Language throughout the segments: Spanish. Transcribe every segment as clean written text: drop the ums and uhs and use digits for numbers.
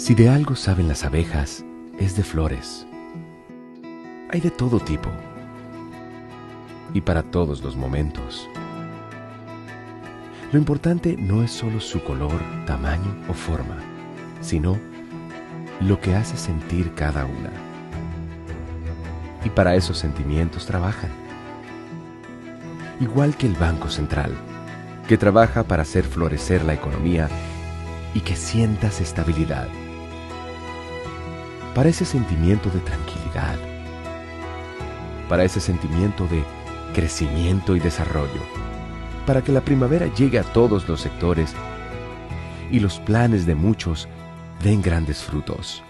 Si de algo saben las abejas, es de flores. Hay de todo tipo y para todos los momentos. Lo importante no es solo su color, tamaño o forma, sino lo que hace sentir cada una. Y para esos sentimientos trabajan. Igual que el Banco Central, que trabaja para hacer florecer la economía y que sientas estabilidad. Para ese sentimiento de tranquilidad. Para ese sentimiento de crecimiento y desarrollo. Para que la primavera llegue a todos los sectores y los planes de muchos den grandes frutos.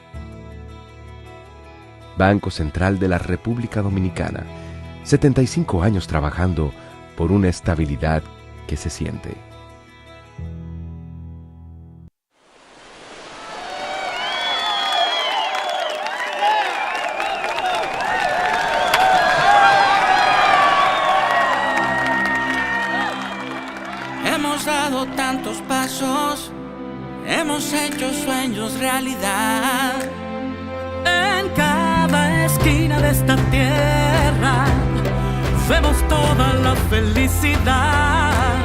Banco Central de la República Dominicana, 75 años trabajando por una estabilidad que se siente. Hemos dado tantos pasos, hemos hecho sueños realidad. En cada esquina de esta tierra vemos toda la felicidad.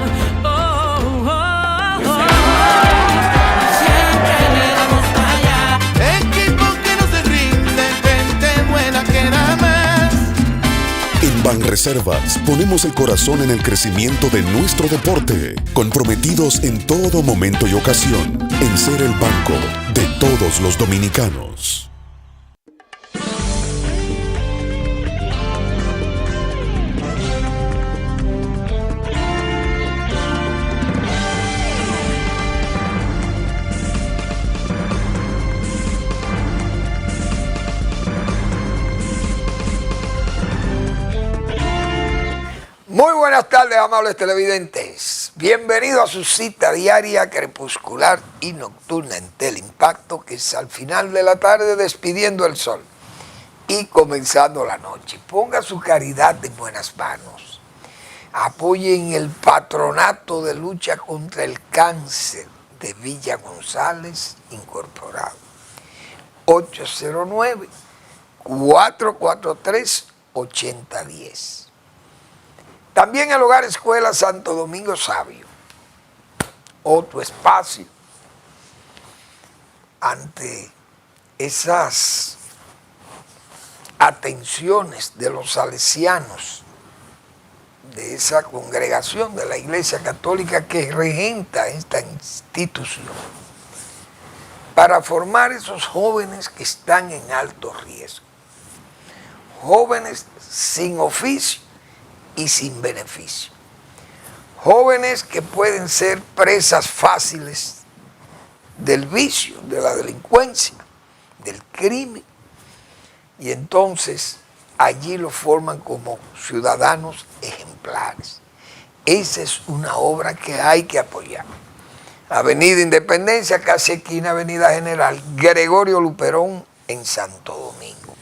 Oh, oh, oh. Siempre le damos para allá. Equipo que no se rinde, gente buena que da más. En Banreservas ponemos el corazón en el crecimiento de nuestro deporte, comprometidos en todo momento y ocasión en ser el banco de todos los dominicanos. Muy buenas tardes, amables televidentes. Bienvenidos a su cita diaria, crepuscular y nocturna en Teleimpacto, que es al final de la tarde despidiendo el sol y comenzando la noche. Ponga su caridad en buenas manos. Apoyen el Patronato de Lucha contra el Cáncer de Villa González Incorporado. 809-443-8010. También el Hogar Escuela Santo Domingo Sabio, otro espacio ante esas atenciones de los salesianos, de esa congregación de la Iglesia Católica que regenta esta institución, para formar esos jóvenes que están en alto riesgo, jóvenes sin oficio y sin beneficio. Jóvenes que pueden ser presas fáciles del vicio, de la delincuencia, del crimen, y entonces allí lo forman como ciudadanos ejemplares. Esa es una obra que hay que apoyar. Avenida Independencia, casi esquina Avenida General Gregorio Luperón en Santo Domingo.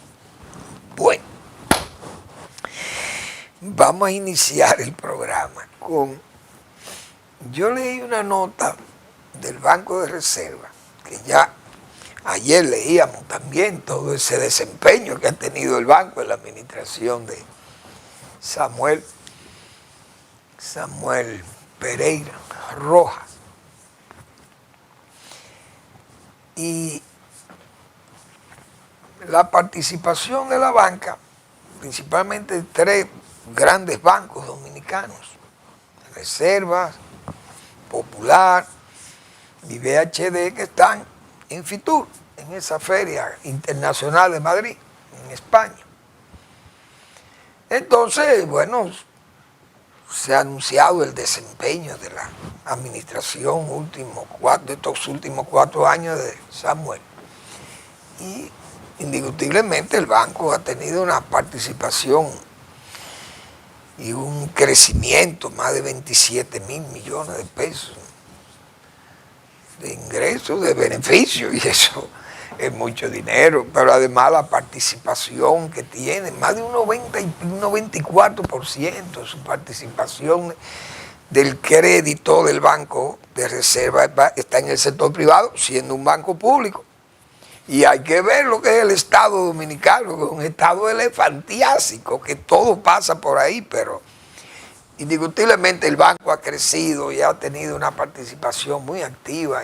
Bueno, vamos a iniciar el programa con... Yo leí una nota del Banco de Reserva, que ya ayer leíamos también todo ese desempeño que ha tenido el banco en la administración de Samuel Pereira Rojas. Y la participación de la banca, principalmente tres grandes bancos dominicanos, Reservas, Popular y BHD, que están en Fitur, en esa feria internacional de Madrid, en España. Entonces, bueno, se ha anunciado el desempeño de la administración de estos últimos 4 años de Samuel. Y indiscutiblemente el banco ha tenido una participación y un crecimiento, más de 27.000 millones de pesos de ingresos, de beneficios, y eso es mucho dinero, pero además la participación que tiene, más de un 94% de su participación del crédito del Banco de Reserva está en el sector privado, siendo un banco público, Y hay que ver lo que es el Estado dominicano, que es un Estado elefantiásico, que todo pasa por ahí, pero indiscutiblemente el banco ha crecido y ha tenido una participación muy activa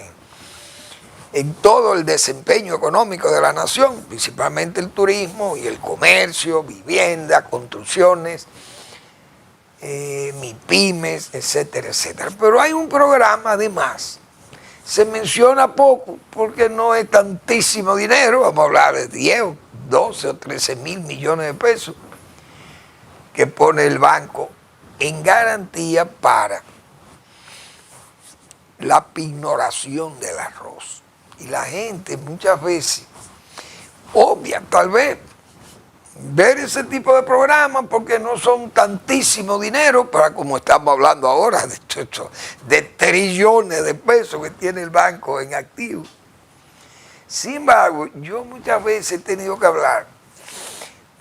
en todo el desempeño económico de la nación, principalmente el turismo y el comercio, vivienda, construcciones, MIPYMES, etcétera, etcétera. Pero hay un programa además, se menciona poco porque no es tantísimo dinero, vamos a hablar de 10, 12 o 13 mil millones de pesos que pone el banco en garantía para la pignoración del arroz. Y la gente muchas veces obvia tal vez ver ese tipo de programas porque no son tantísimo dinero para como estamos hablando ahora de trillones de pesos que tiene el banco en activos. Sin embargo, yo muchas veces he tenido que hablar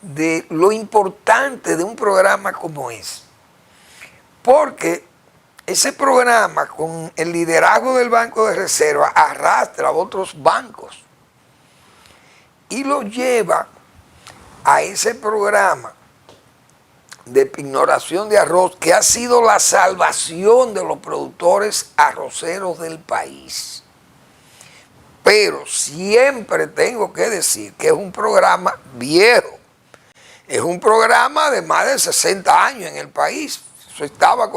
de lo importante de un programa como ese, porque ese programa con el liderazgo del Banco de Reserva arrastra a otros bancos y lo lleva a ese programa de pignoración de arroz que ha sido la salvación de los productores arroceros del país. Pero siempre tengo que decir que es un programa viejo, es un programa de más de 60 años en el país. Eso estaba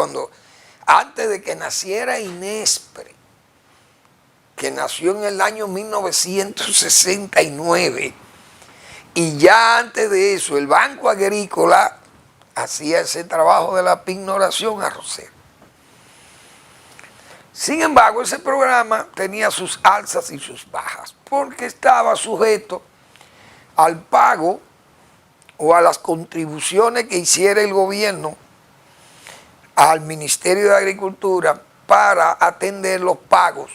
antes de que naciera Inespre, que nació en el año 1969. Y ya antes de eso, el Banco Agrícola hacía ese trabajo de la pignoración arrocera. Sin embargo, ese programa tenía sus alzas y sus bajas, porque estaba sujeto al pago o a las contribuciones que hiciera el gobierno al Ministerio de Agricultura para atender los pagos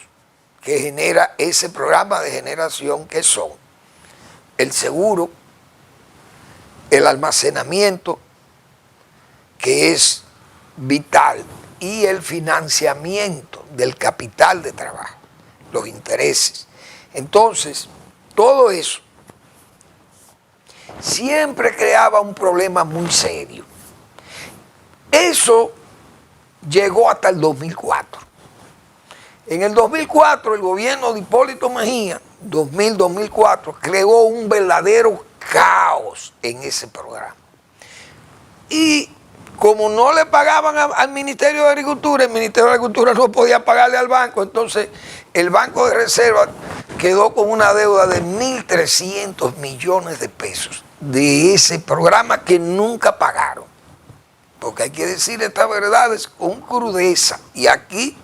que genera ese programa de generación, que son el seguro, el almacenamiento, que es vital, y el financiamiento del capital de trabajo, los intereses. Entonces, todo eso siempre creaba un problema muy serio. Eso llegó hasta el 2004. En el 2004, el gobierno de Hipólito Mejía, 2000-2004, creó un verdadero caos en ese programa. Y como no le pagaban al Ministerio de Agricultura, el Ministerio de Agricultura no podía pagarle al banco, entonces el Banco de Reserva quedó con una deuda de 1.300 millones de pesos de ese programa que nunca pagaron. Porque hay que decir estas verdades con crudeza. Y aquí,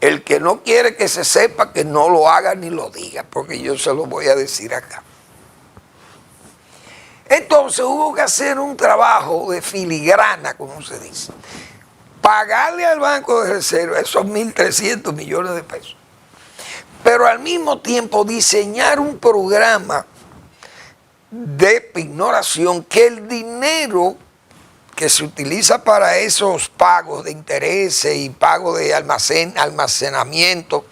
el que no quiere que se sepa, que no lo haga ni lo diga, porque yo se lo voy a decir acá. Entonces hubo que hacer un trabajo de filigrana, como se dice, pagarle al Banco de Reserva esos 1.300 millones de pesos, pero al mismo tiempo diseñar un programa de pignoración, que el dinero que se utiliza para esos pagos de intereses y pago de almacenamiento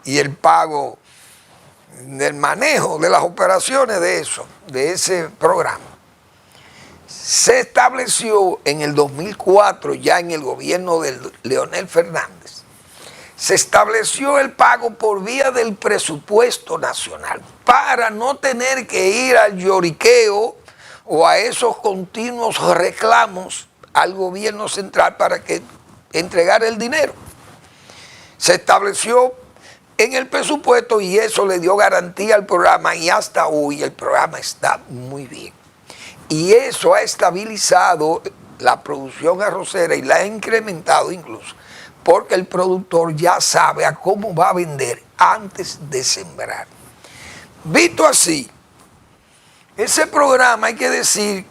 y el pago del manejo de las operaciones de ese programa, se estableció en el 2004, ya en el gobierno de Leonel Fernández, se estableció el pago por vía del presupuesto nacional para no tener que ir al lloriqueo o a esos continuos reclamos al gobierno central para que entregara el dinero. Se estableció en el presupuesto y eso le dio garantía al programa, y hasta hoy el programa está muy bien. Y eso ha estabilizado la producción arrocera y la ha incrementado incluso, porque el productor ya sabe a cómo va a vender antes de sembrar. Visto así, ese programa, hay que decir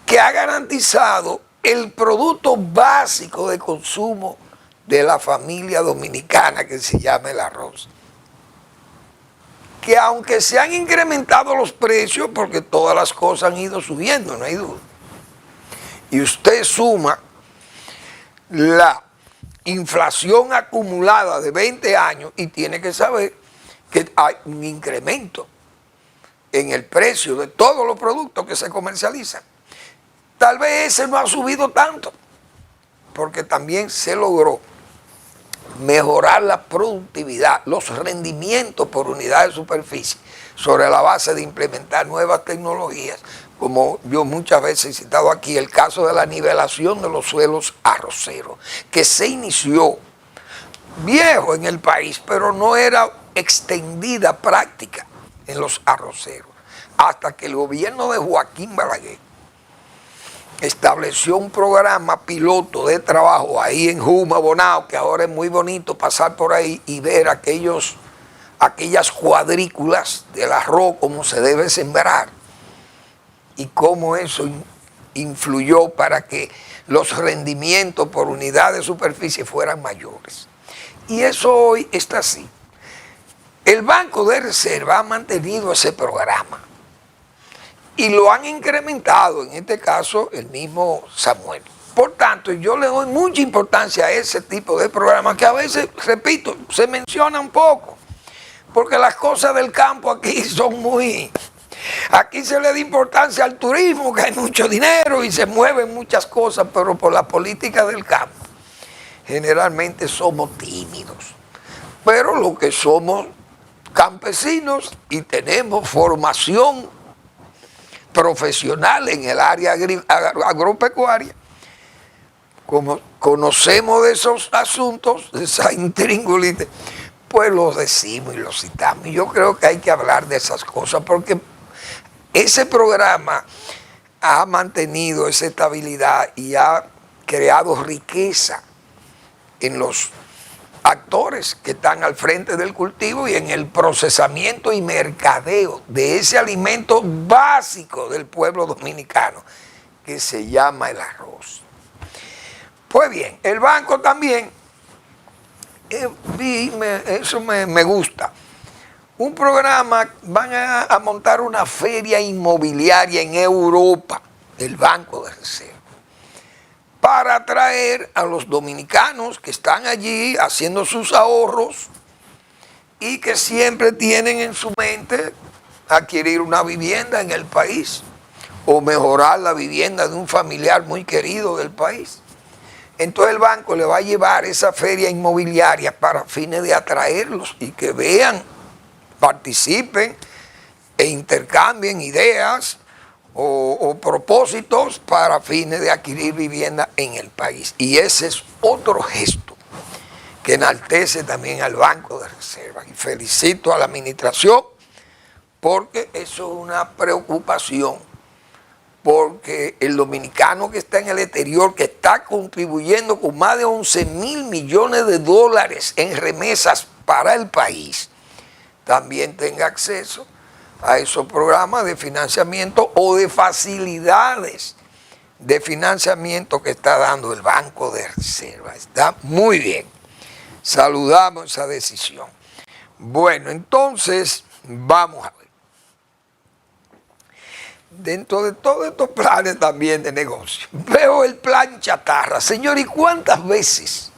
que ha garantizado el producto básico de consumo de la familia dominicana, que se llama el arroz. Que aunque se han incrementado los precios, porque todas las cosas han ido subiendo, no hay duda, y usted suma la inflación acumulada de 20 años y tiene que saber que hay un incremento en el precio de todos los productos que se comercializan. Tal vez ese no ha subido tanto, porque también se logró mejorar la productividad, los rendimientos por unidad de superficie, sobre la base de implementar nuevas tecnologías, como yo muchas veces he citado aquí, el caso de la nivelación de los suelos arroceros, que se inició viejo en el país, pero no era extendida práctica en los arroceros, hasta que el gobierno de Joaquín Balaguer estableció un programa piloto de trabajo ahí en Juma, Bonao, que ahora es muy bonito pasar por ahí y ver aquellas cuadrículas del arroz, cómo se debe sembrar y cómo eso influyó para que los rendimientos por unidad de superficie fueran mayores. Y eso hoy está así. El Banco de Reserva ha mantenido ese programa y lo han incrementado, en este caso el mismo Samuel. Por tanto, yo le doy mucha importancia a ese tipo de programas que a veces, repito, se menciona un poco, porque las cosas del campo aquí son muy... Aquí se le da importancia al turismo, que hay mucho dinero y se mueven muchas cosas, pero por la política del campo generalmente somos tímidos. Pero lo que somos campesinos y tenemos formación profesional en el área agropecuaria, como conocemos de esos asuntos, de esa intríngulis, pues los decimos y los citamos. Y yo creo que hay que hablar de esas cosas, porque ese programa ha mantenido esa estabilidad y ha creado riqueza en los actores que están al frente del cultivo y en el procesamiento y mercadeo de ese alimento básico del pueblo dominicano, que se llama el arroz. Pues bien, el banco también, eso me gusta, un programa, van a montar una feria inmobiliaria en Europa, el Banco de Reserva, para atraer a los dominicanos que están allí haciendo sus ahorros y que siempre tienen en su mente adquirir una vivienda en el país o mejorar la vivienda de un familiar muy querido del país. Entonces el banco le va a llevar esa feria inmobiliaria para fines de atraerlos y que vean, participen e intercambien ideas o propósitos para fines de adquirir vivienda en el país. Y ese es otro gesto que enaltece también al Banco de Reserva. Y felicito a la administración porque eso es una preocupación, porque el dominicano que está en el exterior, que está contribuyendo con más de 11.000 millones de dólares en remesas para el país, también tenga acceso a esos programas de financiamiento o de facilidades de financiamiento que está dando el Banco de Reserva. Está muy bien. Saludamos esa decisión. Bueno, entonces vamos a ver. Dentro de todos estos planes también de negocio, veo el plan chatarra. Señor, ¿y cuántas veces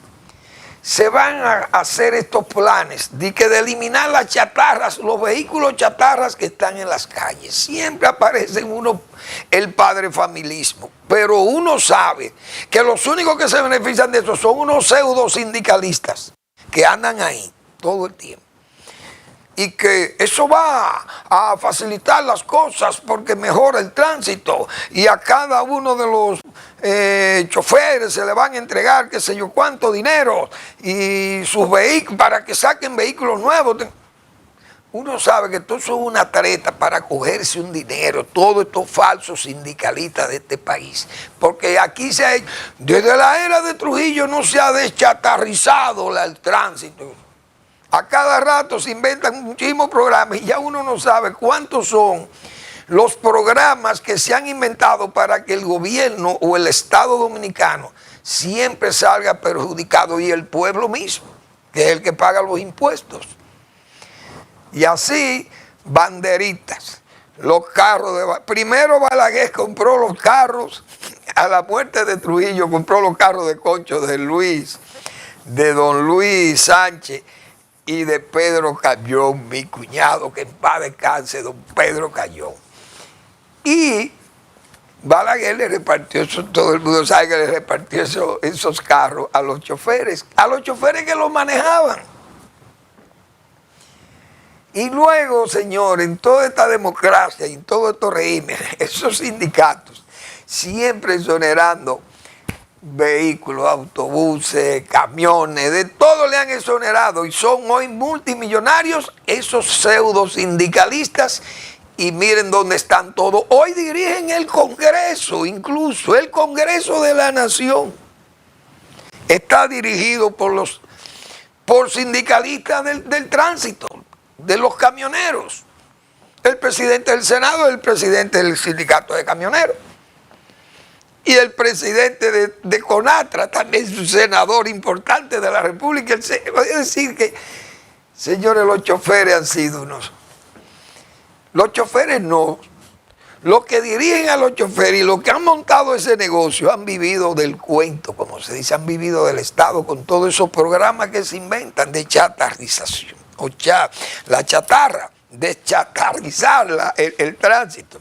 se van a hacer estos planes de eliminar las chatarras, los vehículos chatarras que están en las calles? Siempre aparecen el padre familismo, pero uno sabe que los únicos que se benefician de eso son unos pseudo sindicalistas que andan ahí todo el tiempo. Y que eso va a facilitar las cosas porque mejora el tránsito y a cada uno de los choferes se le van a entregar qué sé yo cuánto dinero y sus vehículos para que saquen vehículos nuevos. Uno sabe que todo eso es una treta para cogerse un dinero, todos estos falsos sindicalistas de este país. Porque aquí desde la era de Trujillo no se ha deschatarrizado el tránsito. A cada rato se inventan muchísimos programas y ya uno no sabe cuántos son los programas que se han inventado para que el gobierno o el Estado dominicano siempre salga perjudicado y el pueblo mismo, que es el que paga los impuestos. Y así, banderitas, los carros primero Balaguer compró los carros, a la muerte de Trujillo compró los carros de concho de Luis, de don Luis Sánchez, y de Pedro Cayón, mi cuñado, que en paz descanse, don Pedro Cayón. Y Balaguer le repartió eso, todo el mundo sabe que le repartió esos carros a los choferes que los manejaban. Y luego, señor, en toda esta democracia y en todos estos regímenes, esos sindicatos, siempre exonerando vehículos, autobuses, camiones, de todo le han exonerado y son hoy multimillonarios esos pseudo sindicalistas. Y miren dónde están todos. Hoy dirigen el Congreso, incluso el Congreso de la Nación. Está dirigido por sindicalistas del tránsito, de los camioneros. El presidente del Senado es el presidente del sindicato de camioneros. Y el presidente de CONATRA también es un senador importante de la República. Voy a decir que, señores, los choferes han sido unos... Los choferes no. Los que dirigen a los choferes y los que han montado ese negocio han vivido del cuento, como se dice, han vivido del Estado con todos esos programas que se inventan de chatarrización. La chatarra, deschatarrizar el tránsito.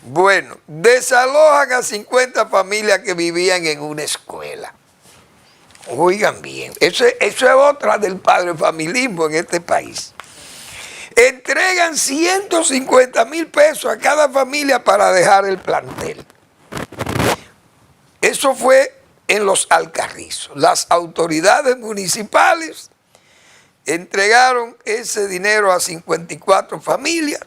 Bueno, desalojan a 50 familias que vivían en una escuela. Oigan bien, eso es otra del padrefamilismo en este país. Entregan 150,000 pesos a cada familia para dejar el plantel. Eso fue en Los Alcarrizos. Las autoridades municipales entregaron ese dinero a 54 familias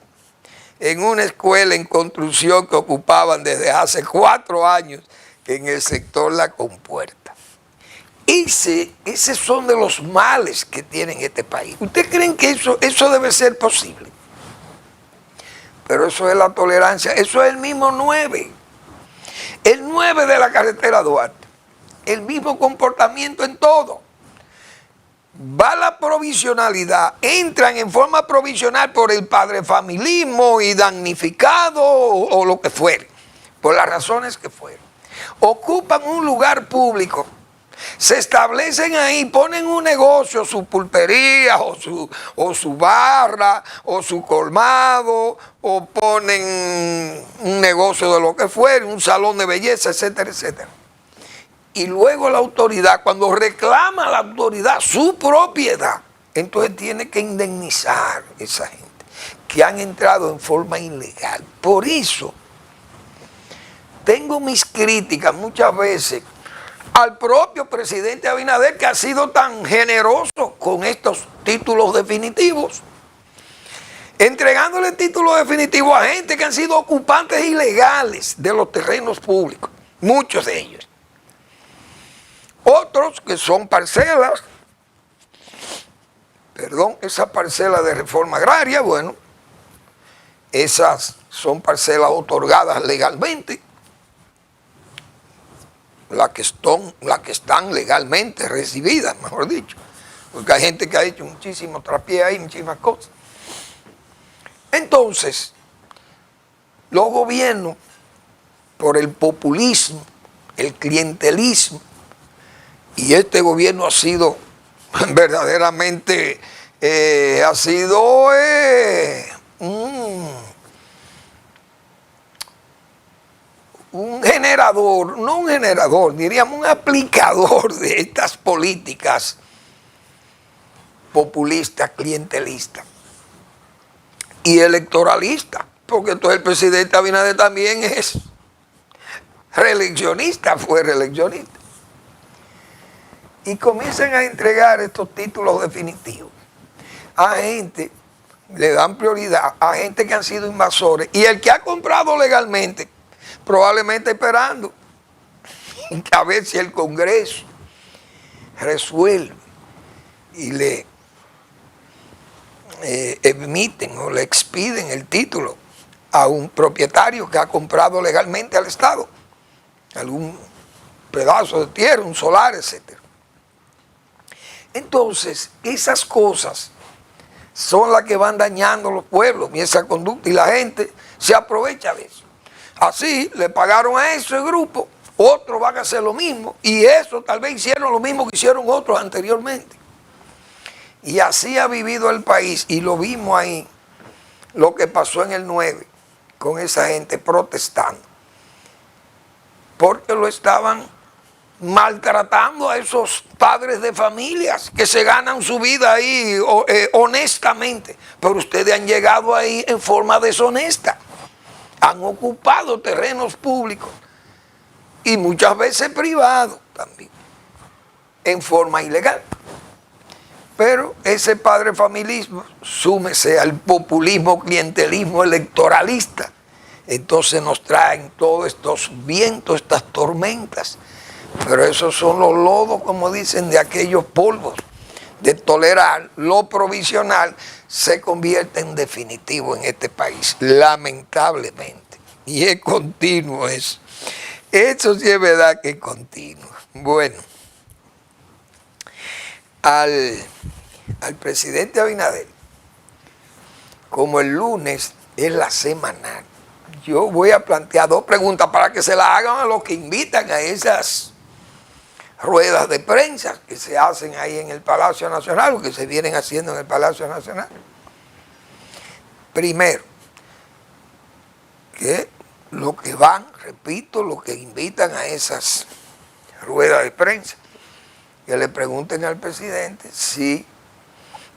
en una escuela en construcción que ocupaban desde hace 4 años en el sector La Compuerta. Ese son de los males que tiene este país. ¿Ustedes creen que eso debe ser posible? Pero eso es la tolerancia, eso es el mismo 9. El 9 de la carretera Duarte. El mismo comportamiento en todo. Va la provisionalidad, entran en forma provisional por el padrefamilismo y damnificado o lo que fuere, por las razones que fueron. Ocupan un lugar público. Se establecen ahí, ponen un negocio, su pulpería o su barra o su colmado, o ponen un negocio de lo que fuere, un salón de belleza, etcétera, etcétera. Y luego la autoridad, cuando reclama la autoridad su propiedad, entonces tiene que indemnizar a esa gente que han entrado en forma ilegal. Por eso tengo mis críticas muchas veces al propio presidente Abinader, que ha sido tan generoso con estos títulos definitivos, entregándole títulos definitivos a gente que han sido ocupantes ilegales de los terrenos públicos, muchos de ellos. Otros que son parcelas, esas parcelas de reforma agraria, bueno, esas son parcelas otorgadas legalmente, las que están legalmente recibidas, mejor dicho, porque hay gente que ha hecho muchísimo trapié ahí, muchísimas cosas. Entonces, los gobiernos, por el populismo, el clientelismo, y este gobierno ha sido verdaderamente, un generador, no un generador, diríamos un aplicador de estas políticas populistas, clientelistas y electoralistas, porque entonces el presidente Abinader también es reeleccionista, fue reeleccionista. Y comienzan a entregar estos títulos definitivos a gente, le dan prioridad a gente que han sido invasores, y el que ha comprado legalmente, probablemente esperando a ver si el Congreso resuelve y le emiten o le expiden el título a un propietario que ha comprado legalmente al Estado algún pedazo de tierra, un solar, etc. Entonces, esas cosas son las que van dañando los pueblos y esa conducta, y la gente se aprovecha de eso. Así le pagaron a ese grupo, otros van a hacer lo mismo, y eso tal vez hicieron lo mismo que hicieron otros anteriormente. Y así ha vivido el país, y lo vimos ahí, lo que pasó en el 9, con esa gente protestando, porque lo estaban maltratando a esos padres de familias que se ganan su vida ahí honestamente, pero ustedes han llegado ahí en forma deshonesta, han ocupado terrenos públicos y muchas veces privados también, en forma ilegal. Pero ese padre familismo, súmese al populismo, clientelismo electoralista, entonces nos traen todos estos vientos, estas tormentas. Pero esos son los lodos, como dicen, de aquellos polvos. De tolerar lo provisional se convierte en definitivo en este país, lamentablemente. Y es continuo eso. Eso sí es verdad que es continuo. Bueno, al presidente Abinader, como el lunes es la semanal, yo voy a plantear 2 preguntas para que se las hagan a los que invitan a esas ruedas de prensa que se hacen ahí en el Palacio Nacional, o que se vienen haciendo en el Palacio Nacional. Primero, que los que van, repito, los que invitan a esas ruedas de prensa, que le pregunten al presidente si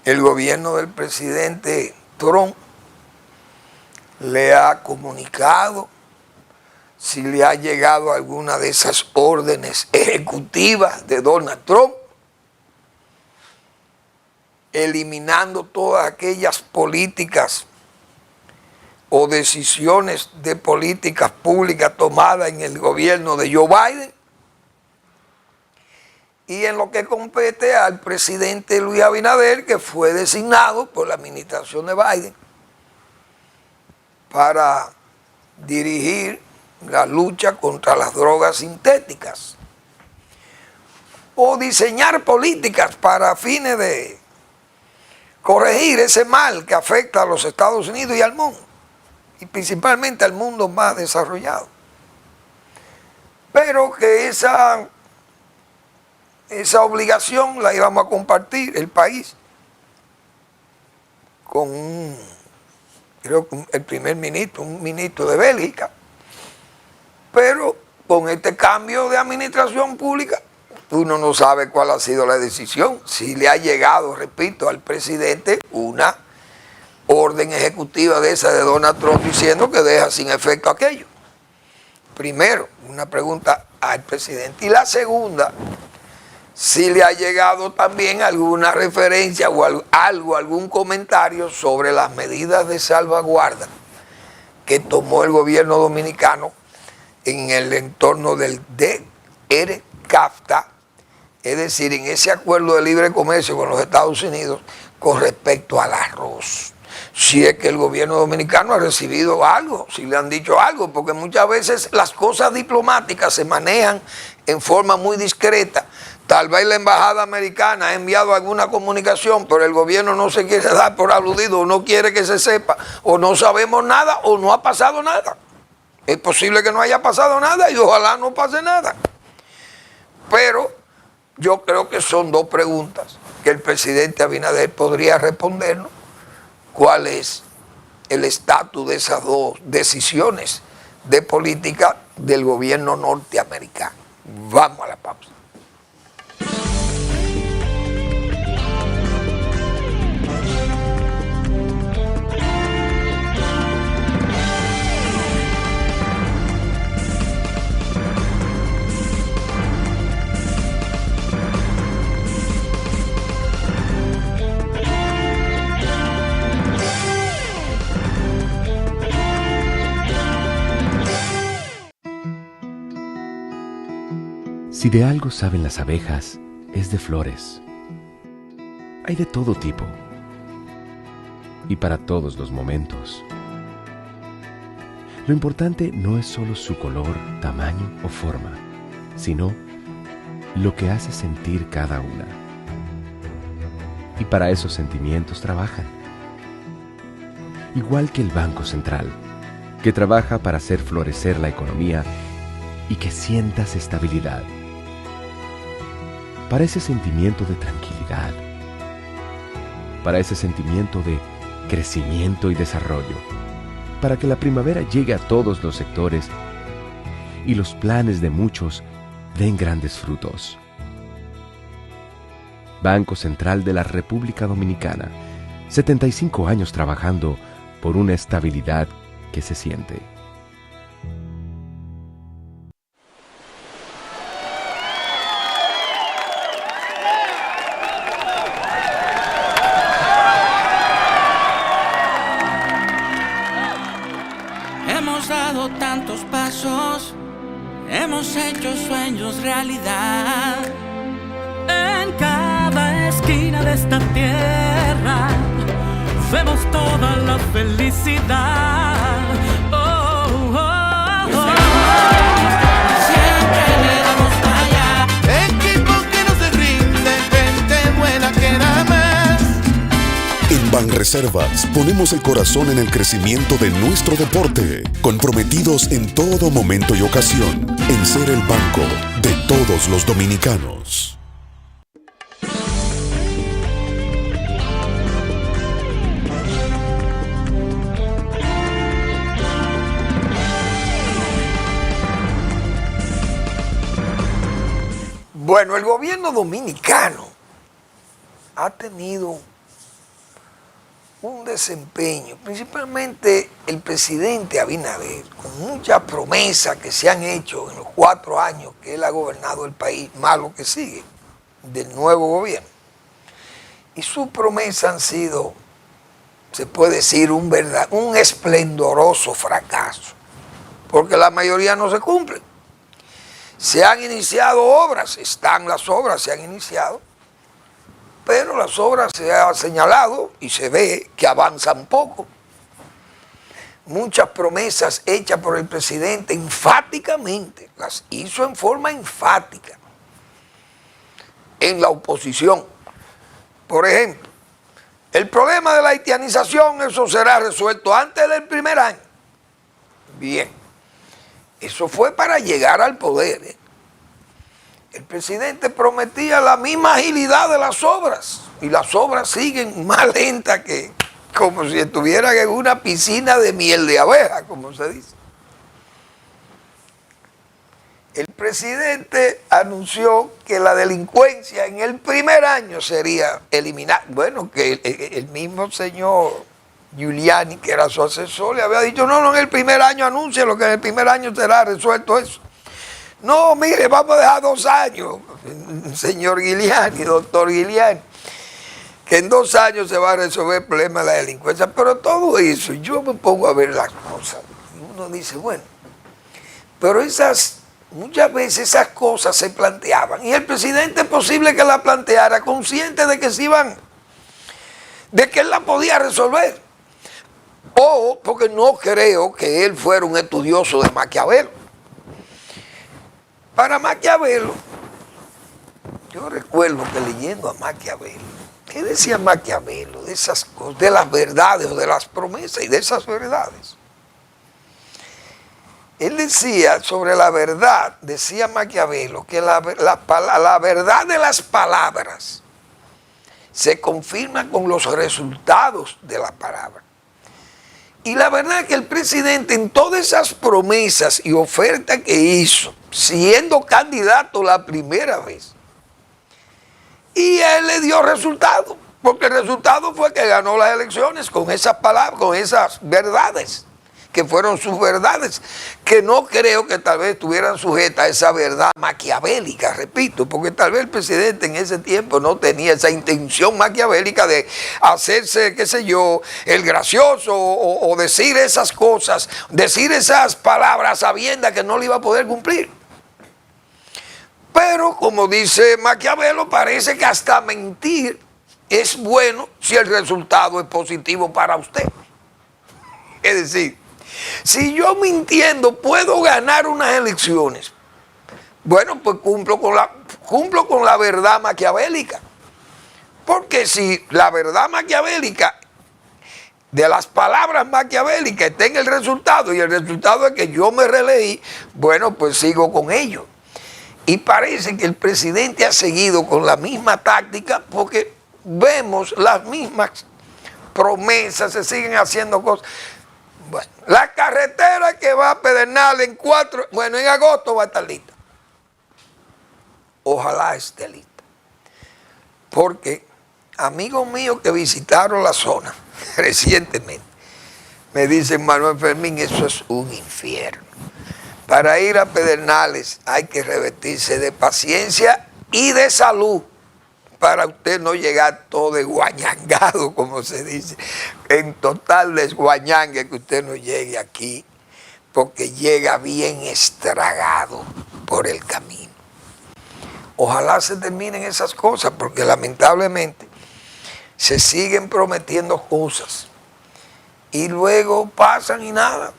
el gobierno del presidente Trump le ha comunicado, si le ha llegado alguna de esas órdenes ejecutivas de Donald Trump, eliminando todas aquellas políticas o decisiones de políticas públicas tomadas en el gobierno de Joe Biden. Y en lo que compete al presidente Luis Abinader, que fue designado por la administración de Biden para dirigir la lucha contra las drogas sintéticas o diseñar políticas para fines de corregir ese mal que afecta a los Estados Unidos y al mundo, y principalmente al mundo más desarrollado. Pero que esa obligación la íbamos a compartir el país con creo que el primer ministro, un ministro de Bélgica. Pero con este cambio de administración pública, uno no sabe cuál ha sido la decisión. Si le ha llegado, repito, al presidente una orden ejecutiva de esa de Donald Trump diciendo que deja sin efecto aquello. Primero, una pregunta al presidente. Y la segunda, si le ha llegado también alguna referencia o algún comentario sobre las medidas de salvaguarda que tomó el gobierno dominicano en el entorno del DRCAFTA, es decir, en ese acuerdo de libre comercio con los Estados Unidos con respecto al arroz. Si es que el gobierno dominicano ha recibido algo, si le han dicho algo, porque muchas veces las cosas diplomáticas se manejan en forma muy discreta. Tal vez la embajada americana ha enviado alguna comunicación, pero el gobierno no se quiere dar por aludido, o no quiere que se sepa, o no sabemos nada, o no ha pasado nada. Es posible que no haya pasado nada y ojalá no pase nada. Pero yo creo que son 2 preguntas que el presidente Abinader podría respondernos. ¿Cuál es el estatus de esas 2 decisiones de política del gobierno norteamericano? Vamos a la pausa. Si de algo saben las abejas, es de flores. Hay de todo tipo y para todos los momentos. Lo importante no es solo su color, tamaño o forma, sino lo que hace sentir cada una. Y para esos sentimientos trabajan. Igual que el Banco Central, que trabaja para hacer florecer la economía y que sientas estabilidad. Para ese sentimiento de tranquilidad, para ese sentimiento de crecimiento y desarrollo, para que la primavera llegue a todos los sectores y los planes de muchos den grandes frutos. Banco Central de la República Dominicana, 75 años trabajando por una estabilidad que se siente. Hemos dado tantos pasos, hemos hecho sueños realidad. En cada esquina de esta tierra vemos toda la felicidad. Oh, oh, oh. Siempre le damos para allá. Equipo que no se rinde, gente buena que da más. En Banreservas ponemos el corazón en el crecimiento de nuestro deporte, comprometidos en todo momento y ocasión en ser el banco de todos los dominicanos. Bueno, el gobierno dominicano ha tenido un desempeño, principalmente el presidente Abinader, con muchas promesas que se han hecho en los 4 años que él ha gobernado el país, más lo que sigue, del nuevo gobierno. Y sus promesas han sido, se puede decir, un esplendoroso fracaso, porque la mayoría no se cumplen. Se han iniciado obras, las obras se han iniciado, pero las obras se han señalado y se ve que avanzan poco. Muchas promesas hechas por el presidente enfáticamente, las hizo en forma enfática en la oposición. Por ejemplo, el problema de la haitianización, eso será resuelto antes del primer año. Bien. Eso fue para llegar al poder. El presidente prometía la misma agilidad de las obras y las obras siguen más lentas que como si estuvieran en una piscina de miel de abeja, como se dice. El presidente anunció que la delincuencia en el primer año sería eliminada. Bueno, que el mismo señor Giuliani, que era su asesor, le había dicho, no, en el primer año anuncia lo que en el primer año será resuelto eso. No, mire, vamos a dejar 2 años, señor Giuliani, doctor Giuliani, que en 2 años se va a resolver el problema de la delincuencia. Pero todo eso, yo me pongo a ver las cosas, y uno dice, bueno, pero muchas veces esas cosas se planteaban, y el presidente es posible que la planteara consciente de que de que él la podía resolver. O porque no creo que él fuera un estudioso de Maquiavelo. Para Maquiavelo, yo recuerdo que leyendo a Maquiavelo, ¿qué decía Maquiavelo de esas cosas, de las verdades o de las promesas y de esas verdades? Él decía sobre la verdad, decía Maquiavelo, que la verdad de las palabras se confirma con los resultados de la palabra. Y la verdad es que el presidente en todas esas promesas y ofertas que hizo, siendo candidato la primera vez, y él le dio resultado, porque el resultado fue que ganó las elecciones con esas palabras, con esas verdades, que fueron sus verdades, que no creo que tal vez estuvieran sujetas a esa verdad maquiavélica, repito, porque tal vez el presidente en ese tiempo no tenía esa intención maquiavélica de hacerse, qué sé yo, el gracioso o decir esas cosas, decir esas palabras sabiendo que no le iba a poder cumplir. Pero como dice Maquiavelo, parece que hasta mentir es bueno si el resultado es positivo para usted. Es decir, si yo mintiendo puedo ganar unas elecciones, bueno, pues cumplo con la verdad maquiavélica. Porque si la verdad maquiavélica, de las palabras maquiavélicas, está en el resultado, y el resultado es que yo me reeleí, bueno, pues sigo con ello. Y parece que el presidente ha seguido con la misma táctica, porque vemos las mismas promesas, se siguen haciendo cosas. Bueno, la carretera que va a Pedernales en agosto va a estar lista. Ojalá esté lista. Porque amigos míos que visitaron la zona recientemente me dicen, Manuel Fermín, eso es un infierno. Para ir a Pedernales hay que revestirse de paciencia y de salud para usted no llegar todo desguañangado, como se dice, en total desguañangue, que usted no llegue aquí, porque llega bien estragado por el camino. Ojalá se terminen esas cosas, porque lamentablemente se siguen prometiendo cosas y luego pasan y nada.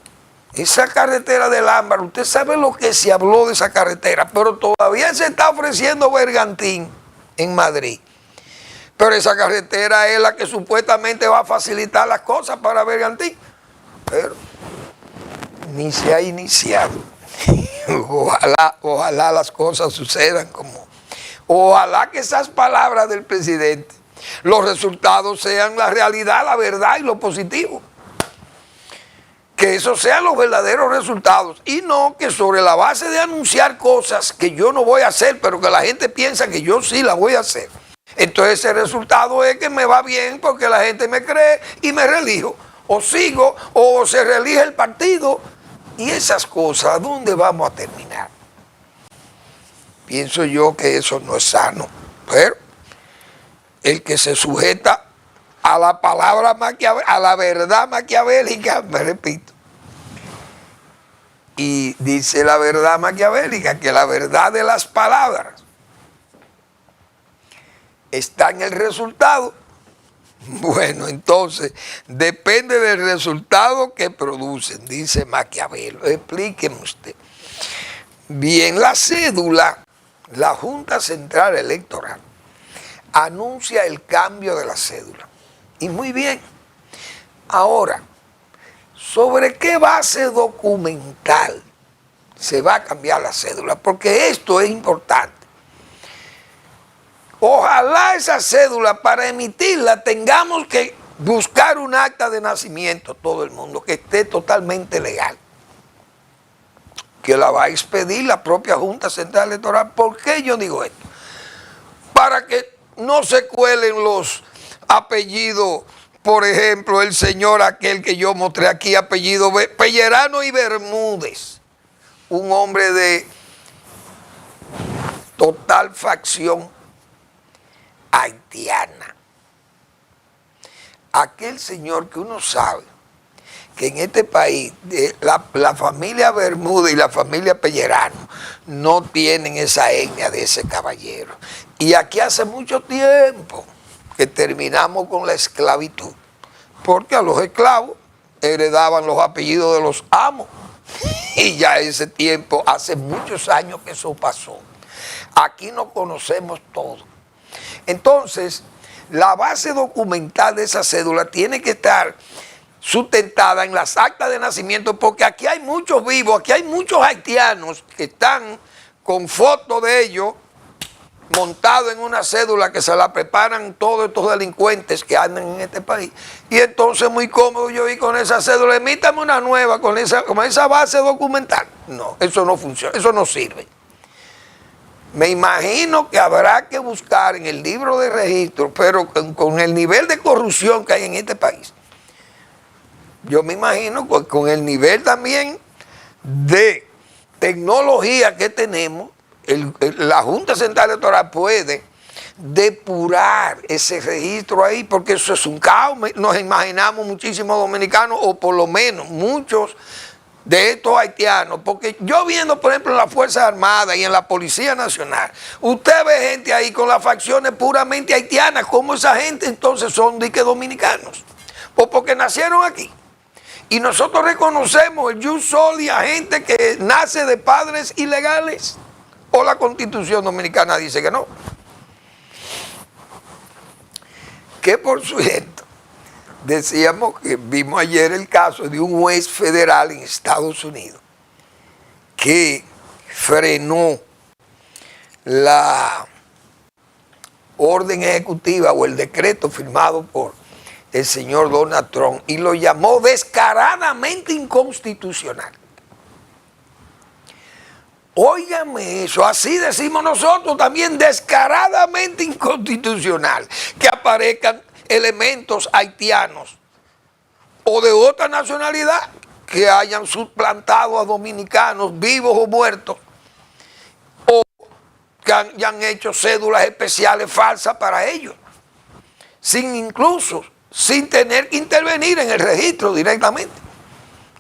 Esa carretera del Ámbar, usted sabe lo que se habló de esa carretera, pero todavía se está ofreciendo Bergantín en Madrid. Pero esa carretera es la que supuestamente va a facilitar las cosas para Bergantín. Pero ni se ha iniciado. Ojalá las cosas sucedan como... Ojalá que esas palabras del presidente, los resultados sean la realidad, la verdad y lo positivo. Que esos sean los verdaderos resultados y no que sobre la base de anunciar cosas que yo no voy a hacer, pero que la gente piensa que yo sí las voy a hacer. Entonces ese resultado es que me va bien porque la gente me cree y me reelijo. O sigo o se reelige el partido. Y esas cosas, ¿a dónde vamos a terminar? Pienso yo que eso no es sano. Pero el que se sujeta a la palabra maquiavélica, a la verdad maquiavélica, me repito. Y dice la verdad maquiavélica que la verdad de las palabras está en el resultado. Bueno, entonces depende del resultado que producen, dice Maquiavelo. Explíqueme usted. Bien, la cédula, la Junta Central Electoral anuncia el cambio de la cédula. Y muy bien. Ahora, ¿sobre qué base documental se va a cambiar la cédula? Porque esto es importante. Ojalá esa cédula, para emitirla, tengamos que buscar un acta de nacimiento, todo el mundo, que esté totalmente legal. Que la va a expedir la propia Junta Central Electoral. ¿Por qué yo digo esto? Para que no se cuelen los apellidos, por ejemplo, el señor aquel que yo mostré aquí, apellido Pellerano y Bermúdez, un hombre de total facción haitiana. Aquel señor que uno sabe que en este país la familia Bermúdez y la familia Pellerano no tienen esa etnia de ese caballero. Y aquí hace mucho tiempo que terminamos con la esclavitud, porque a los esclavos heredaban los apellidos de los amos. Y ya ese tiempo, hace muchos años que eso pasó. Aquí nos conocemos todos. Entonces, la base documental de esa cédula tiene que estar sustentada en las actas de nacimiento, porque aquí hay muchos vivos, aquí hay muchos haitianos que están con fotos de ellos montados en una cédula que se la preparan todos estos delincuentes que andan en este país. Y entonces muy cómodo yo ir con esa cédula, emítame una nueva con esa base documental. No, eso no funciona, eso no sirve. Me imagino que habrá que buscar en el libro de registro, pero con el nivel de corrupción que hay en este país, yo me imagino con el nivel también de tecnología que tenemos, la Junta Central Electoral puede depurar ese registro ahí, porque eso es un caos. Nos imaginamos muchísimos dominicanos, o por lo menos muchos de estos haitianos, porque yo viendo, por ejemplo, en las Fuerzas Armadas y en la Policía Nacional, usted ve gente ahí con las facciones puramente haitianas. ¿Cómo esa gente entonces son de que dominicanos? Pues porque nacieron aquí. Y nosotros reconocemos el jus soli a gente que nace de padres ilegales. ¿O la Constitución Dominicana dice que no? Que por cierto, decíamos que vimos ayer el caso de un juez federal en Estados Unidos que frenó la orden ejecutiva o el decreto firmado por el señor Donald Trump y lo llamó descaradamente inconstitucional. Óigame eso, así decimos nosotros también, descaradamente inconstitucional, que aparezcan elementos haitianos o de otra nacionalidad que hayan suplantado a dominicanos vivos o muertos, o que hayan hecho cédulas especiales falsas para ellos, sin tener que intervenir en el registro directamente.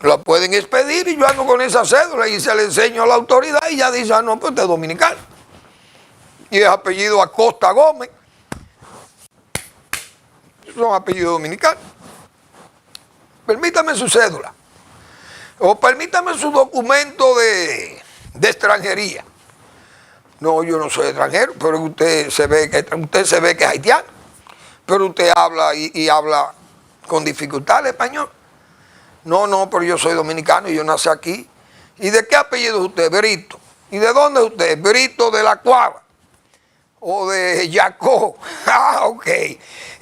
Lo pueden expedir y yo ando con esa cédula y se le enseño a la autoridad y ya dice, ah, no, pues usted es dominicano. Y es apellido Acosta Gómez. Son apellidos dominicanos. Permítame su cédula. O permítame su documento de extranjería. No, yo no soy extranjero, pero usted se ve que es haitiano. Pero usted habla y habla con dificultad el español. No, pero yo soy dominicano y yo nací aquí. ¿Y de qué apellido es usted? Brito. ¿Y de dónde es usted? Brito de la Cuava. O de Yacó. Ah, ok.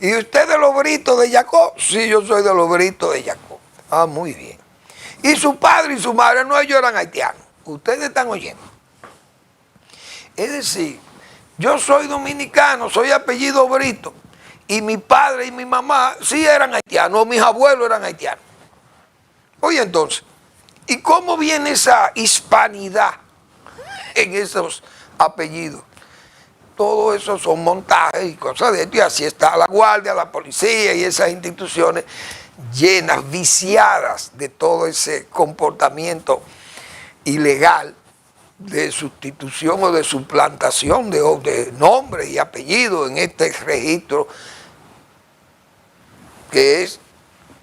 ¿Y usted de los Britos de Yacó? Sí, yo soy de los Britos de Yacó. Ah, muy bien. ¿Y su padre y su madre? No, ellos eran haitianos. Ustedes están oyendo. Es decir, yo soy dominicano, soy apellido Brito. Y mi padre y mi mamá sí eran haitianos. Mis abuelos eran haitianos. Oye, entonces, ¿y cómo viene esa hispanidad en esos apellidos? Todo eso son montajes y cosas de esto, y así está la guardia, la policía y esas instituciones llenas, viciadas de todo ese comportamiento ilegal de sustitución o de suplantación de nombre y apellido en este registro que es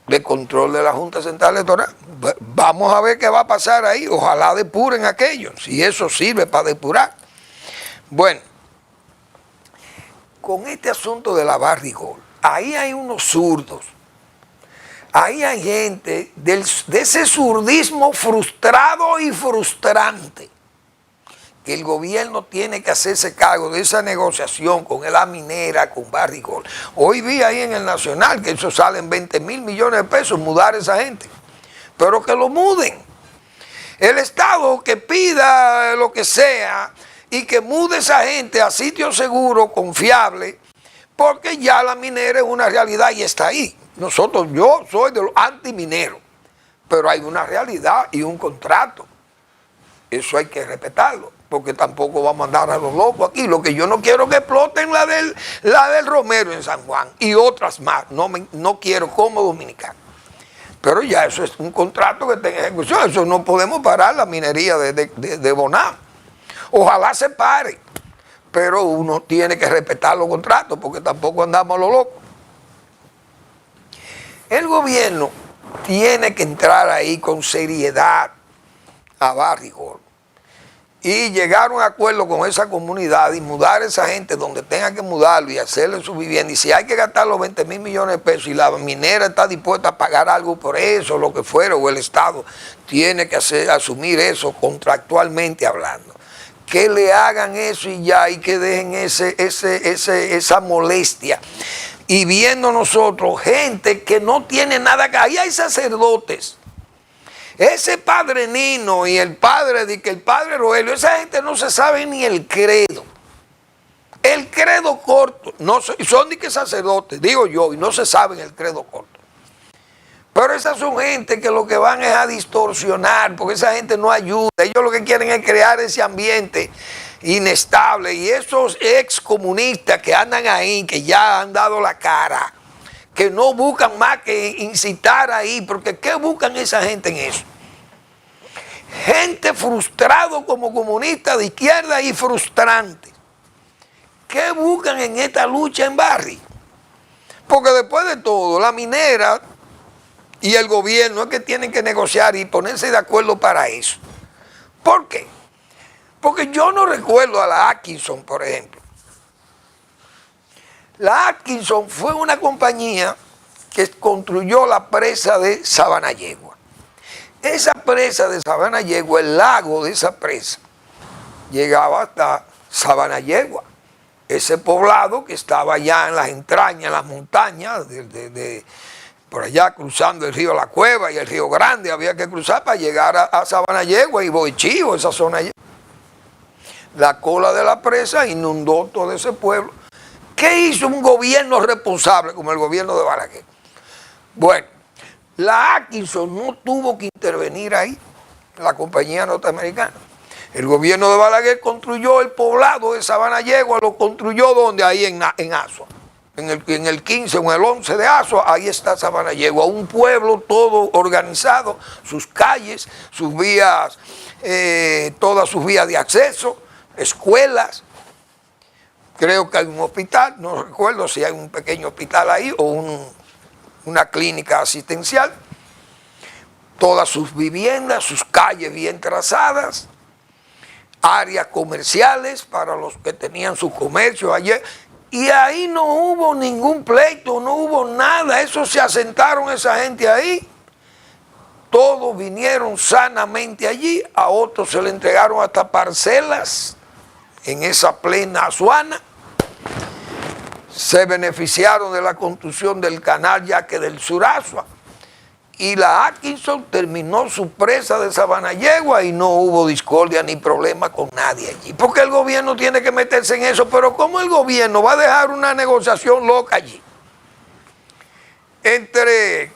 de control de la Junta Central Electoral. Vamos a ver qué va a pasar ahí. Ojalá depuren aquello, si eso sirve para depurar. Bueno, con este asunto de la Barrigol, ahí hay unos zurdos. Ahí hay gente de ese zurdismo frustrado y frustrante, que el gobierno tiene que hacerse cargo de esa negociación con la minera, con Barrigol. Hoy vi ahí en el Nacional que eso sale en 20,000 millones de pesos mudar a esa gente, pero que lo muden. El Estado que pida lo que sea y que mude esa gente a sitio seguro, confiable, porque ya la minera es una realidad y está ahí. Yo soy de los antimineros, pero hay una realidad y un contrato. Eso hay que respetarlo, porque tampoco vamos a andar a los locos aquí. Lo que yo no quiero es que exploten la del Romero en San Juan y otras más. No quiero como dominicano. Pero ya eso es un contrato que está en ejecución. Eso no podemos parar la minería de Bonao. Ojalá se pare, pero uno tiene que respetar los contratos porque tampoco andamos a lo loco. El gobierno tiene que entrar ahí con seriedad a Barrigol y llegar a un acuerdo con esa comunidad y mudar a esa gente donde tenga que mudarlo y hacerle su vivienda. Y si hay que gastar los 20,000 millones de pesos y la minera está dispuesta a pagar algo por eso, lo que fuera, o el Estado tiene que asumir eso contractualmente hablando. Que le hagan eso y ya, y que dejen esa molestia. Y viendo nosotros gente que no tiene nada que... Ahí hay sacerdotes. Ese padre Nino y el padre Rogelio, esa gente no se sabe ni el credo. El credo corto. No son ni que sacerdotes, digo yo, y no se saben el credo corto. Pero esas son gente que lo que van es a distorsionar, porque esa gente no ayuda. Ellos lo que quieren es crear ese ambiente inestable. Y esos excomunistas que andan ahí, que ya han dado la cara, que no buscan más que incitar ahí, porque ¿qué buscan esa gente en eso? Gente frustrado como comunista de izquierda y frustrante. ¿Qué buscan en esta lucha en Barri? Porque después de todo, la minera y el gobierno es que tienen que negociar y ponerse de acuerdo para eso. ¿Por qué? Porque yo no recuerdo a la Atkinson, por ejemplo. La Atkinson fue una compañía que construyó la presa de Sabanayegua. Esa presa de Sabanayegua, el lago de esa presa, llegaba hasta Sabanayegua. ese poblado que estaba allá en las entrañas, en las montañas, por allá cruzando el río La Cueva y el río Grande, había que cruzar para llegar a Sabanayegua y Boichío, esa zona allá. La cola de la presa inundó todo ese pueblo. ¿Qué hizo un gobierno responsable como el gobierno de Balaguer? Bueno, la Atkinson no tuvo que intervenir ahí, la compañía norteamericana. El gobierno de Balaguer construyó el poblado de Sabanayegua, lo construyó donde, ahí en Asua. En el 15 o en el 11 de Asua, ahí está Sabanayegua, un pueblo todo organizado, sus calles, sus vías, todas sus vías de acceso, escuelas. Creo que hay un hospital, no recuerdo si hay un pequeño hospital ahí o una clínica asistencial. Todas sus viviendas, sus calles bien trazadas, áreas comerciales para los que tenían sus comercios ayer. Y ahí no hubo ningún pleito, no hubo nada. Eso se asentaron esa gente ahí. Todos vinieron sanamente allí. A otros se le entregaron hasta parcelas en esa plena Azuana. Se beneficiaron de la construcción del canal Yaque del Sur Asua. Y la Atkinson terminó su presa de Sabanayegua y no hubo discordia ni problema con nadie allí. Porque el gobierno tiene que meterse en eso, pero ¿cómo el gobierno va a dejar una negociación loca allí? Entre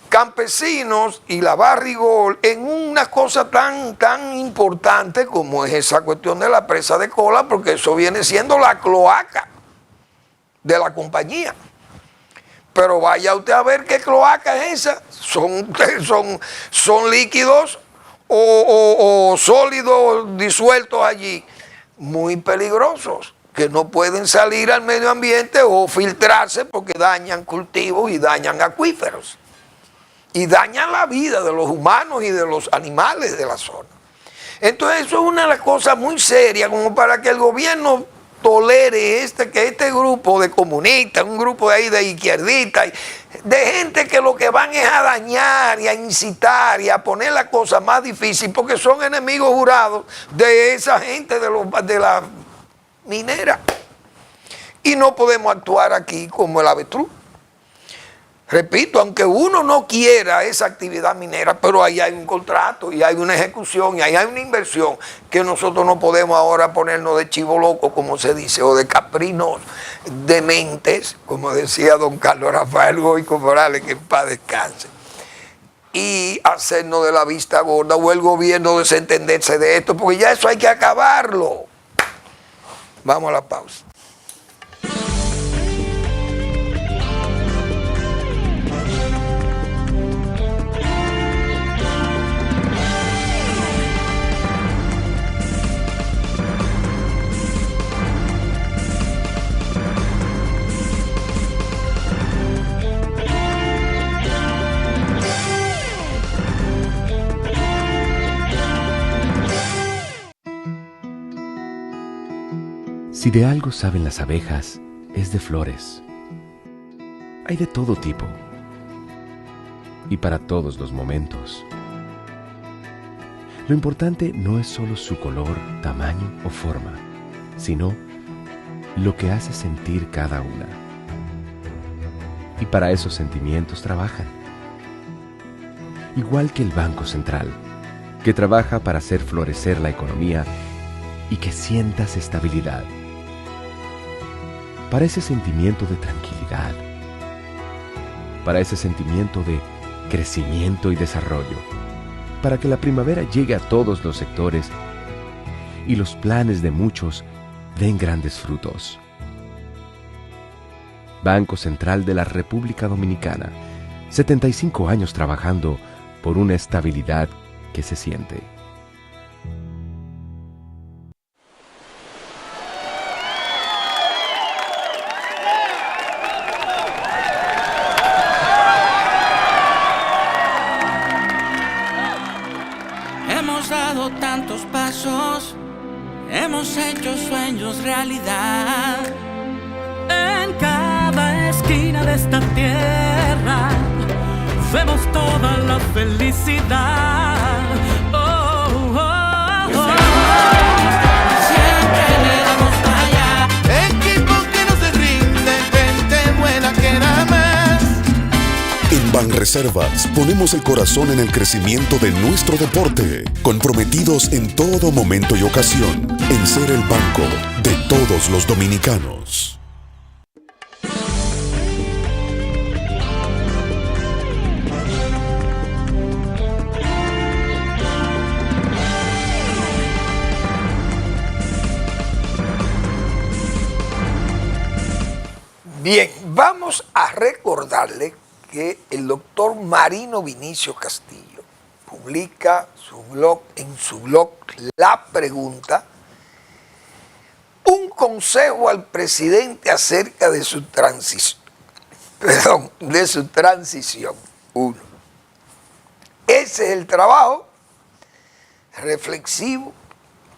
campesinos y la Barrigol en una cosa tan importante como es esa cuestión de la presa de Cola, porque eso viene siendo la cloaca de la compañía. Pero vaya usted a ver qué cloaca es esa. Son líquidos o sólidos disueltos allí, muy peligrosos, que no pueden salir al medio ambiente o filtrarse porque dañan cultivos y dañan acuíferos. Y dañan la vida de los humanos y de los animales de la zona. Entonces eso es una de las cosas muy serias, como para que el gobierno tolere que este grupo de comunistas, un grupo de ahí de izquierdistas, de gente que lo que van es a dañar y a incitar y a poner la cosa más difícil, porque son enemigos jurados de esa gente de la minera. Y no podemos actuar aquí como el avestruz. Repito, aunque uno no quiera esa actividad minera, pero ahí hay un contrato y hay una ejecución y ahí hay una inversión que nosotros no podemos ahora ponernos de chivo loco, como se dice, o de caprinos dementes, como decía don Carlos Rafael Goico Morales, que en paz descanse, y hacernos de la vista gorda o el gobierno desentenderse de esto, porque ya eso hay que acabarlo. Vamos a la pausa. Si de algo saben las abejas, es de flores. Hay de todo tipo y para todos los momentos. Lo importante no es solo su color, tamaño o forma, sino lo que hace sentir cada una. Y para esos sentimientos trabajan. Igual que el Banco Central, que trabaja para hacer florecer la economía y que sientas estabilidad. Para ese sentimiento de tranquilidad, para ese sentimiento de crecimiento y desarrollo, para que la primavera llegue a todos los sectores y los planes de muchos den grandes frutos. Banco Central de la República Dominicana, 75 años trabajando por una estabilidad que se siente. Hemos dado tantos pasos, hemos hecho sueños realidad. En cada esquina de esta tierra vemos toda la felicidad. Oh, oh, oh. Siempre le damos para allá. Equipo Banreservas ponemos el corazón en el crecimiento de nuestro deporte, comprometidos en todo momento y ocasión en ser el banco de todos los dominicanos. Bien, vamos a recordarle que el doctor Marino Vinicio Castillo publica en su blog La Pregunta un consejo al presidente acerca de su transición. Uno. Ese es el trabajo reflexivo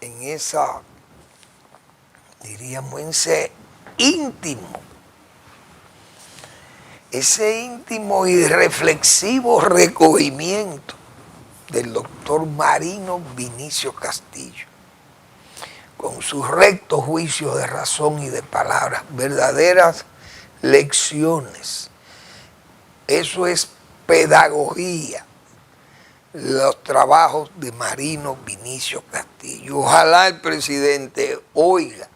en esa, diríamos, en ese íntimo y reflexivo recogimiento del doctor Marino Vinicio Castillo, con sus rectos juicios de razón y de palabras, verdaderas lecciones. Eso es pedagogía, los trabajos de Marino Vinicio Castillo. Ojalá el presidente oiga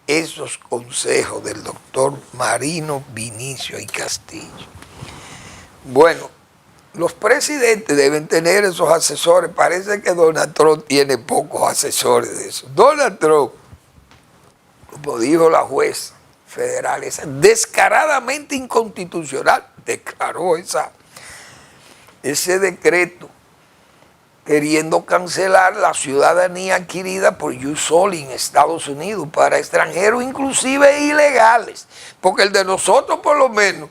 esos consejos del doctor Marino Vinicio y Castillo. Bueno, los presidentes deben tener esos asesores. Parece que Donald Trump tiene pocos asesores de eso. Donald Trump, como dijo la jueza federal, es descaradamente inconstitucional, declaró ese decreto queriendo cancelar la ciudadanía adquirida por Jus Soli en Estados Unidos para extranjeros, inclusive ilegales, porque el de nosotros por lo menos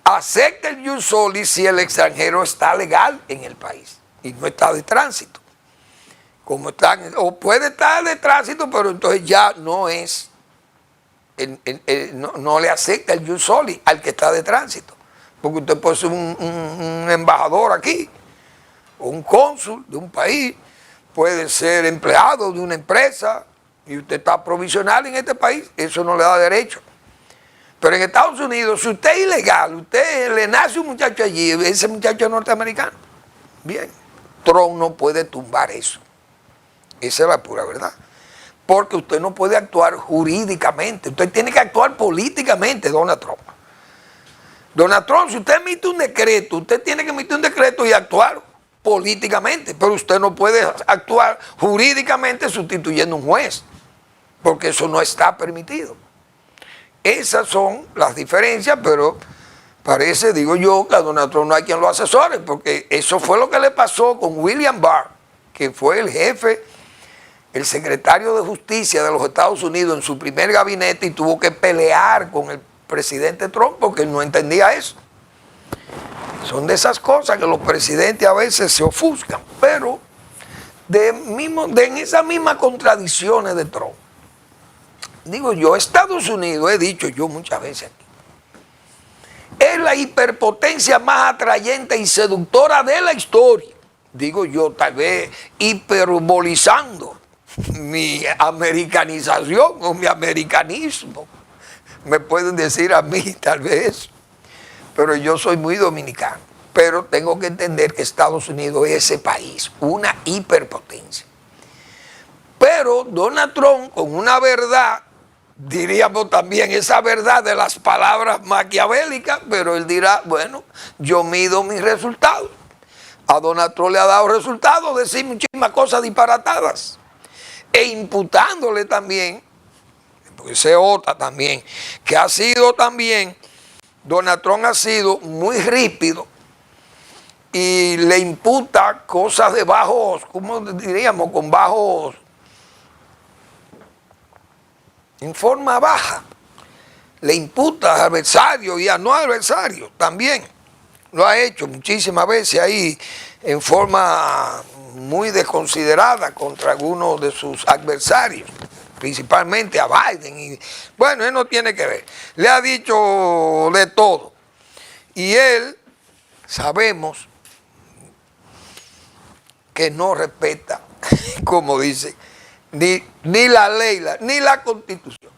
acepta el Jus Soli si el extranjero está legal en el país y no está de tránsito. O puede estar de tránsito, pero entonces ya no es, no le acepta el Jus Soli al que está de tránsito, porque usted puede ser un embajador aquí, o un cónsul de un país, puede ser empleado de una empresa y usted está provisional en este país, eso no le da derecho. Pero en Estados Unidos, si usted es ilegal, usted le nace un muchacho allí, ese muchacho es norteamericano. Bien, Trump no puede tumbar eso. Esa es la pura verdad. Porque usted no puede actuar jurídicamente, usted tiene que actuar políticamente, Donald Trump. Donald Trump, si usted emite un decreto, usted tiene que emitir un decreto y actuar políticamente, pero usted no puede actuar jurídicamente sustituyendo a un juez, porque eso no está permitido. Esas son las diferencias, pero parece, digo yo, que a Donald Trump no hay quien lo asesore, porque eso fue lo que le pasó con William Barr, que fue el jefe, el secretario de Justicia de los Estados Unidos en su primer gabinete, y tuvo que pelear con el presidente Trump porque él no entendía eso. Son de esas cosas que los presidentes a veces se ofuscan, pero en esas mismas contradicciones de Trump. Digo yo, Estados Unidos, he dicho yo muchas veces aquí, es la hiperpotencia más atrayente y seductora de la historia. Digo yo, tal vez hiperbolizando mi americanización o mi americanismo. Me pueden decir a mí tal vez eso. Pero yo soy muy dominicano, pero tengo que entender que Estados Unidos es ese país, una hiperpotencia. Pero Donald Trump, con una verdad, diríamos también esa verdad de las palabras maquiavélicas, pero él dirá, bueno, yo mido mis resultados. A Donald Trump le ha dado resultados, decir muchísimas cosas disparatadas, e imputándole también, porque se otra también, que ha sido también, Donald Trump ha sido muy ríspido y le imputa cosas de bajos, ¿cómo diríamos? Con bajos, en forma baja. Le imputa a adversarios y a no adversarios también. Lo ha hecho muchísimas veces ahí en forma muy desconsiderada contra algunos de sus adversarios, principalmente a Biden. Y, bueno, él no tiene que ver. Le ha dicho de todo. Y él, sabemos que no respeta, como dice, ni la ley, ni la Constitución.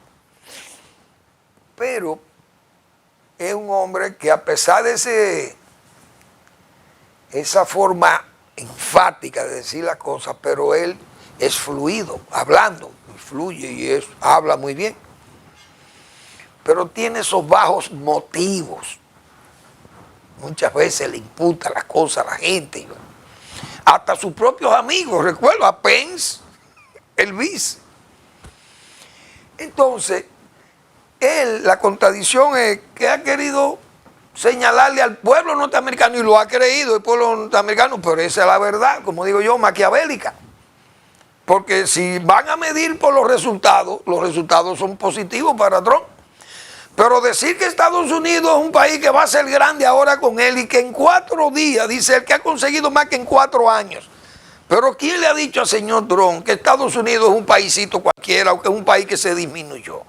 Pero es un hombre que, a pesar de esa forma enfática de decir las cosas, pero él es fluido, hablando, fluye y habla muy bien. Pero tiene esos bajos motivos. Muchas veces le imputa las cosas a la gente, hasta sus propios amigos. Recuerdo a Pence, el vice. Entonces, la contradicción es que ha querido señalarle al pueblo norteamericano, y lo ha creído el pueblo norteamericano, pero esa es la verdad, como digo yo, maquiavélica. Porque si van a medir por los resultados son positivos para Trump. Pero decir que Estados Unidos es un país que va a ser grande ahora con él y que en 4 días, dice él, que ha conseguido más que en 4 años. Pero ¿quién le ha dicho al señor Trump que Estados Unidos es un paísito cualquiera o que es un país que se disminuyó?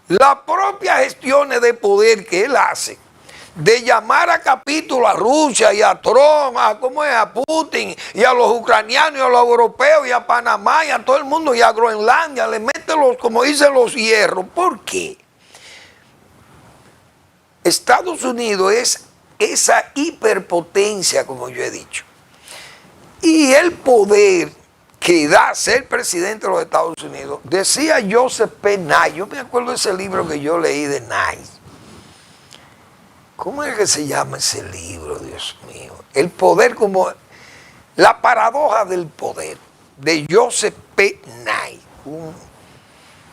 Las propias gestiones de poder que él hace, de llamar a capítulo a Rusia y a Trump, a Putin y a los ucranianos y a los europeos y a Panamá y a todo el mundo y a Groenlandia, le mete como dicen los hierros. ¿Por qué? Estados Unidos es esa hiperpotencia, como yo he dicho. Y el poder que da ser presidente de los Estados Unidos, decía Joseph P. Nye, yo me acuerdo de ese libro que yo leí de Nye. ¿Cómo es que se llama ese libro, Dios mío? El poder como la paradoja del poder, de Joseph P. Nye, un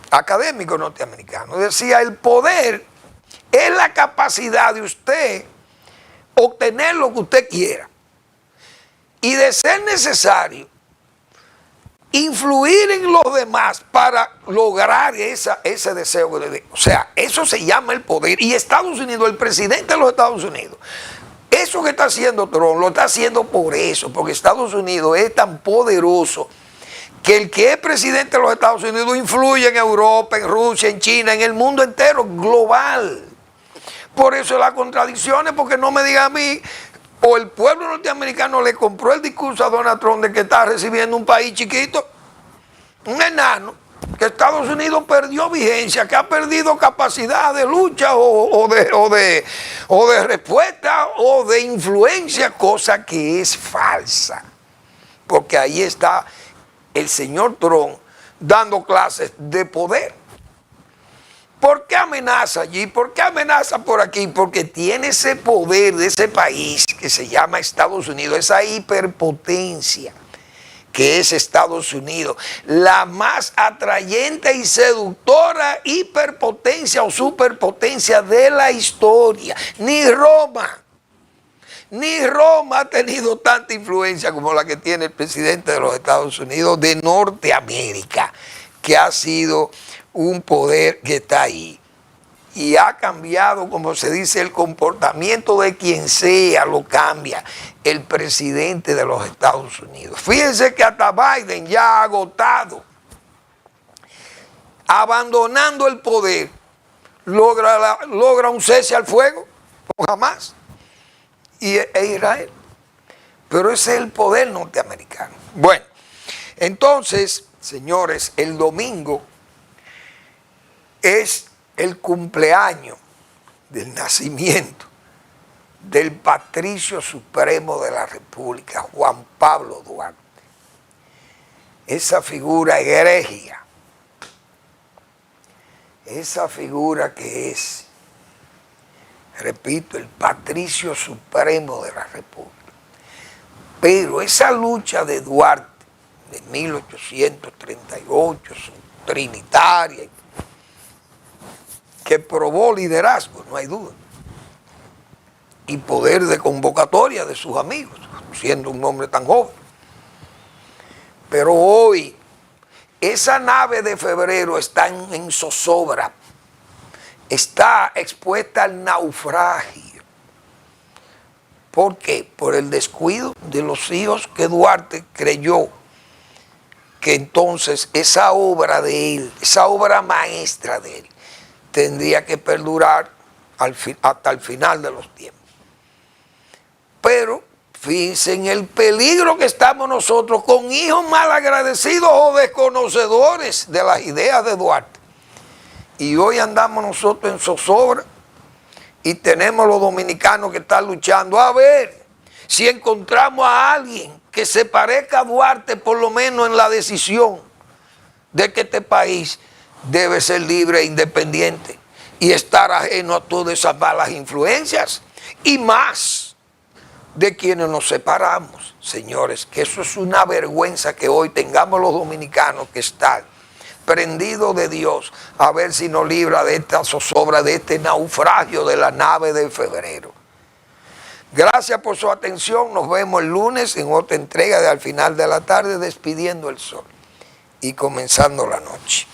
académico norteamericano. Decía, el poder es la capacidad de usted obtener lo que usted quiera. Y de ser necesario, influir en los demás para lograr ese deseo. O sea, eso se llama el poder. Y Estados Unidos, el presidente de los Estados Unidos, eso que está haciendo Trump, lo está haciendo por eso, porque Estados Unidos es tan poderoso que el que es presidente de los Estados Unidos influye en Europa, en Rusia, en China, en el mundo entero, global. Por eso las contradicciones, porque no me diga a mí, o el pueblo norteamericano le compró el discurso a Donald Trump de que está recibiendo un país chiquito, un enano, que Estados Unidos perdió vigencia, que ha perdido capacidad de lucha o de respuesta o de influencia, cosa que es falsa. Porque ahí está el señor Trump dando clases de poder. ¿Por qué amenaza allí? ¿Por qué amenaza por aquí? Porque tiene ese poder de ese país que se llama Estados Unidos, esa hiperpotencia que es Estados Unidos, la más atrayente y seductora hiperpotencia o superpotencia de la historia. Ni Roma ha tenido tanta influencia como la que tiene el presidente de los Estados Unidos de Norteamérica, que ha sido un poder que está ahí y ha cambiado, como se dice, el comportamiento de quien sea, lo cambia el presidente de los Estados Unidos. Fíjense que hasta Biden, ya agotado, abandonando el poder, logra un cese al fuego con Hamas e Israel. Pero ese es el poder norteamericano. Bueno, entonces, señores, el domingo es el cumpleaños del nacimiento del patricio supremo de la República, Juan Pablo Duarte. Esa figura egregia, esa figura que es, repito, el patricio supremo de la República. Pero esa lucha de Duarte de 1838, su trinitaria, que probó liderazgo, no hay duda, y poder de convocatoria de sus amigos, siendo un hombre tan joven. Pero hoy, esa nave de febrero está en zozobra, está expuesta al naufragio. ¿Por qué? Por el descuido de los hijos que Duarte creyó que entonces esa obra de él, esa obra maestra de él, tendría que perdurar hasta el final de los tiempos. Pero fíjense en el peligro que estamos nosotros con hijos malagradecidos o desconocedores de las ideas de Duarte. Y hoy andamos nosotros en zozobra y tenemos los dominicanos que están luchando. A ver si encontramos a alguien que se parezca a Duarte, por lo menos en la decisión de que este país debe ser libre e independiente y estar ajeno a todas esas malas influencias y más de quienes nos separamos. Señores, que eso es una vergüenza que hoy tengamos los dominicanos que están prendidos de Dios a ver si nos libra de esta zozobra, de este naufragio de la nave de febrero. Gracias por su atención. Nos vemos el lunes en otra entrega de Al Final de la Tarde, despidiendo el sol y comenzando la noche.